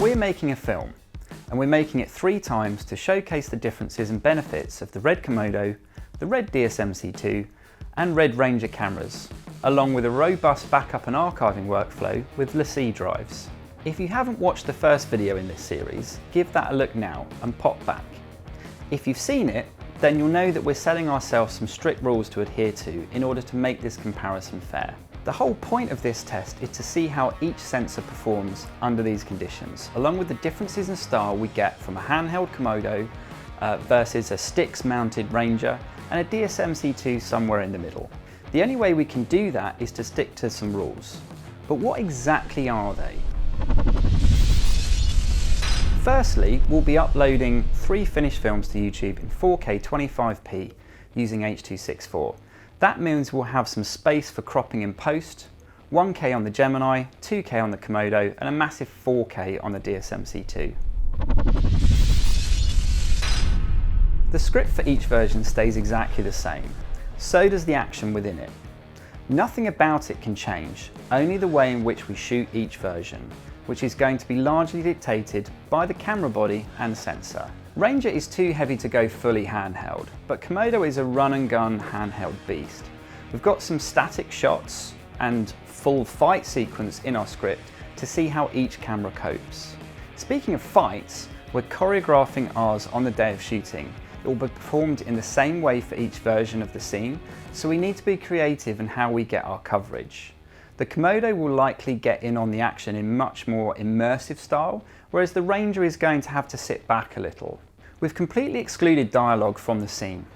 We're making a film, and we're making it 3 times to showcase the differences and benefits of the RED KOMODO, the RED DSMC2 and RED RANGER cameras, along with a robust backup and archiving workflow with LaCie drives. If you haven't watched the first video in this series, give that a look now and pop back. If you've seen it, then you'll know that we're setting ourselves some strict rules to adhere to in order to make this comparison fair. The whole point of this test is to see how each sensor performs under these conditions, along with the differences in style we get from a handheld Komodo versus a sticks-mounted Ranger and a DSMC2 somewhere in the middle. The only way we can do that is to stick to some rules. But what exactly are they? Firstly, we'll be uploading 3 finished films to YouTube in 4K 25p using H.264. That means we'll have some space for cropping in post, 1K on the Gemini, 2K on the Komodo and a massive 4K on the DSMC2. The script for each version stays exactly the same, so does the action within it. Nothing about it can change, only the way in which we shoot each version, which is going to be largely dictated by the camera body and sensor. Ranger is too heavy to go fully handheld, but Komodo is a run and gun handheld beast. We've got some static shots and full fight sequence in our script to see how each camera copes. Speaking of fights, we're choreographing ours on the day of shooting. It will be performed in the same way for each version of the scene, so we need to be creative in how we get our coverage. The Komodo will likely get in on the action in much more immersive style, whereas the Ranger is going to have to sit back a little. We've completely excluded dialogue from the scene,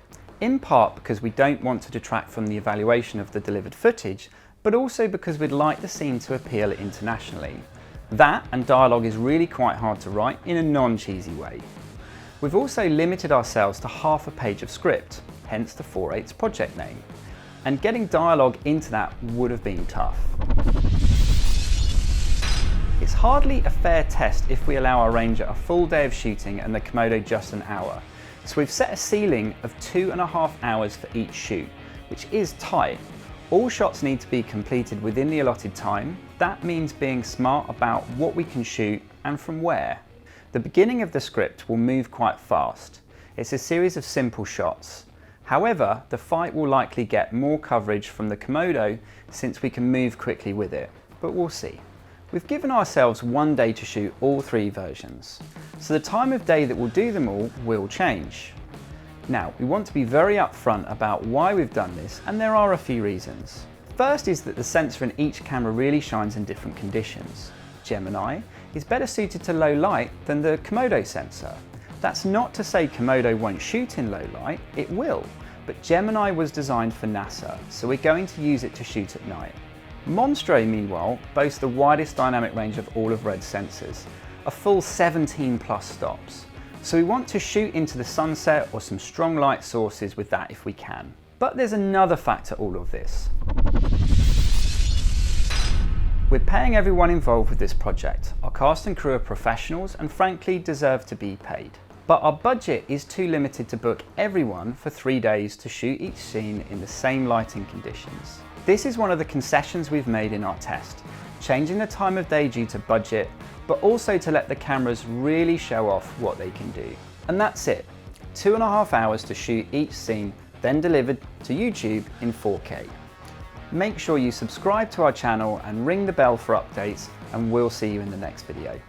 in part because we don't want to detract from the evaluation of the delivered footage, but also because we'd like the scene to appeal internationally. That and dialogue is really quite hard to write in a non-cheesy way. We've also limited ourselves to half a page of script, hence the 4/8 project name. And getting dialogue into that would have been tough. It's hardly a fair test if we allow our Ranger a full day of shooting and the Komodo just an hour. So we've set a ceiling of 2.5 hours for each shoot, which is tight. All shots need to be completed within the allotted time. That means being smart about what we can shoot and from where. The beginning of the script will move quite fast. It's a series of simple shots. However, the fight will likely get more coverage from the Komodo since we can move quickly with it, but we'll see. We've given ourselves 1 day to shoot all 3 versions, so the time of day that we'll do them all will change. Now, we want to be very upfront about why we've done this, and there are a few reasons. First is that the sensor in each camera really shines in different conditions. Gemini is better suited to low light than the Komodo sensor. That's not to say Komodo won't shoot in low light, it will, but Gemini was designed for NASA, so we're going to use it to shoot at night. MONSTRO, meanwhile, boasts the widest dynamic range of all of RED's sensors, a full 17+ stops. So we want to shoot into the sunset or some strong light sources with that if we can. But there's another factor to all of this. We're paying everyone involved with this project. Our cast and crew are professionals and frankly deserve to be paid. But our budget is too limited to book everyone for 3 days to shoot each scene in the same lighting conditions. This is one of the concessions we've made in our test, changing the time of day due to budget, but also to let the cameras really show off what they can do. And that's it, 2.5 hours to shoot each scene, then delivered to YouTube in 4K. Make sure you subscribe to our channel and ring the bell for updates, and we'll see you in the next video.